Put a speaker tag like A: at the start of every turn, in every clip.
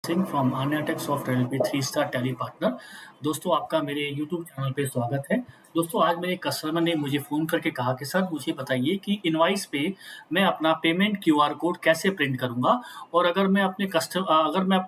A: सिंह फ्रॉम Aryatech software LP 3 star Tally partner. दोस्तों आपका मेरे यूट्यूब चैनल पे स्वागत है। दोस्तों आज मेरे कस्टमर ने मुझे फ़ोन करके कहा कि सर मुझे बताइए कि इनवॉइस पे मैं अपना पेमेंट क्यूआर कोड कैसे प्रिंट करूँगा और अगर मैं अपने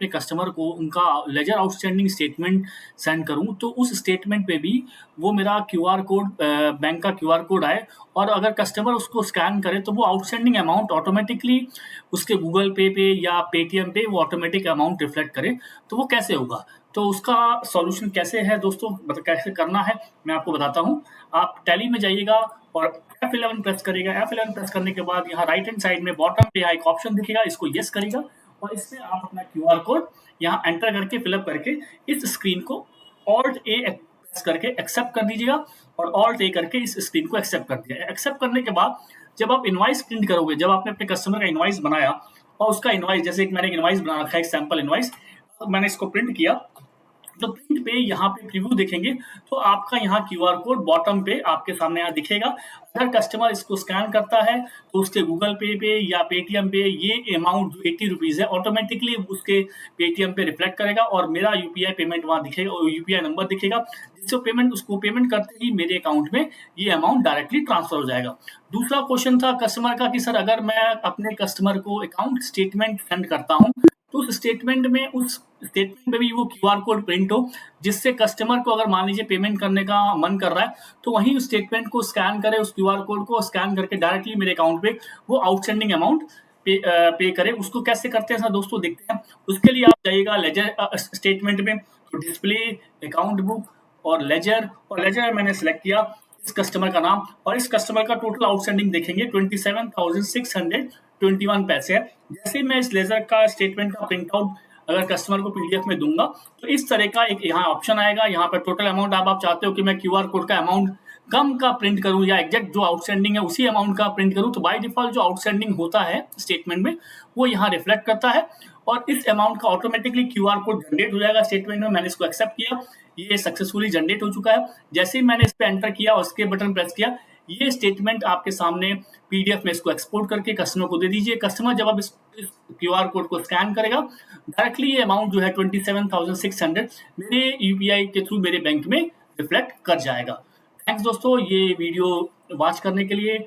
A: कस्टमर को उनका लेजर आउटस्टैंडिंग स्टेटमेंट सेंड करूँ तो उस स्टेटमेंट पे भी वो मेरा क्यूआर कोड बैंक का क्यूआर कोड आए और अगर कस्टमर उसको स्कैन करे तो वो आउटस्टैंडिंग अमाउंट ऑटोमेटिकली उसके गूगल पे या पेटीएम पे वो ऑटोमेटिक अमाउंट रिफ्लेक्ट करे, तो वो कैसे होगा? तो उसका सॉल्यूशन कैसे है दोस्तों, मतलब कैसे करना है, मैं आपको बताता हूँ। आप टैली में जाइएगा और F11 प्रेस करिएगा। F11 प्रेस करने के बाद यहाँ राइट हैंड साइड में बॉटम पे यहाँ एक ऑप्शन दिखेगा, इसको येस करिएगा और इसमें आप अपना क्यूआर कोड यहाँ एंटर करके फिलअप करके इस स्क्रीन को ऑल्ट ए प्रेस करके एक्सेप्ट कर दीजिएगा और ऑल्ट ए करके इस स्क्रीन को एक्सेप्ट कर दिया। एक्सेप्ट करने के बाद जब आप इनवॉइस प्रिंट करोगे, जब आपने अपने कस्टमर का इनवॉइस बनाया और उसका इनवॉइस, जैसे एक मैंने इनवॉइस बना रखा है, एक सैंपल इनवॉइस, मैंने इसको प्रिंट किया, तो प्रिंट पे यहाँ पे प्रीव्यू देखेंगे तो आपका यहाँ क्यूआर कोड बॉटम पे आपके सामने यहाँ दिखेगा। अगर कस्टमर इसको स्कैन करता है तो उसके गूगल पे या पेटीएम पे ये अमाउंट जो 80 रुपीज़ है ऑटोमेटिकली उसके पेटीएम पे रिफ्लेक्ट करेगा और मेरा यूपीआई पेमेंट वहाँ दिखेगा और यूपीआई नंबर दिखेगा, जिससे उसको पेमेंट करते ही मेरे अकाउंट में ये अमाउंट डायरेक्टली ट्रांसफर हो जाएगा। दूसरा क्वेश्चन था कस्टमर का कि सर अगर मैं अपने कस्टमर को अकाउंट स्टेटमेंट सेंड करता हूँ तो उस स्टेटमेंट में भी वो क्यूआर कोड प्रिंट हो, जिससे कस्टमर को अगर मान लीजिए पेमेंट करने का मन कर रहा है तो वहीं उस स्टेटमेंट को स्कैन करे, उस क्यूआर कोड को स्कैन करके डायरेक्टली मेरे अकाउंट पे वो आउटस्टैंडिंग अमाउंट पे करे। उसको कैसे करते हैं सर दोस्तों, देखते हैं। उसके लिए आप जाइएगा लेजर स्टेटमेंट में, तो डिस्प्ले, अकाउंट बुक और लेजर मैंने सेलेक्ट किया, इस कस्टमर का नाम और इस कस्टमर का टोटल आउटस्टैंडिंग देखेंगे 27,621 पैसे है। जैसे मैं इस लेजर का स्टेटमेंट का प्रिंट आउट अगर कस्टमर को पीडीएफ में दूंगा तो इस तरह का एक यहाँ ऑप्शन आएगा। यहाँ पर टोटल अमाउंट आप चाहते हो कि मैं क्यूआर कोड का अमाउंट कम का प्रिंट करूं या एग्जैक्ट जो आउटस्टैंडिंग है उसी अमाउंट का प्रिंट करूं, तो बाय डिफॉल्ट जो आउटस्टैंडिंग होता है स्टेटमेंट में वो यहाँ रिफ्लेक्ट करता है और इस अमाउंट का ऑटोमेटिकली क्यूआर कोड जनरेट हो जाएगा स्टेटमेंट में। मैंने इसको एक्सेप्ट किया, ये सक्सेसफुली जनरेट हो चुका है। जैसे ही मैंने इस पे एंटर किया और उसके बटन प्रेस किया, ये स्टेटमेंट आपके सामने पीडीएफ में इसको एक्सपोर्ट करके कस्टमर को दे दीजिए। कस्टमर जब आप इस क्यूआर कोड को स्कैन करेगा, डायरेक्टली ये अमाउंट जो है 27,600 मेरे यूपीआई के थ्रू मेरे बैंक में रिफ्लेक्ट कर जाएगा। थैंक्स दोस्तों ये वीडियो वॉच करने के लिए।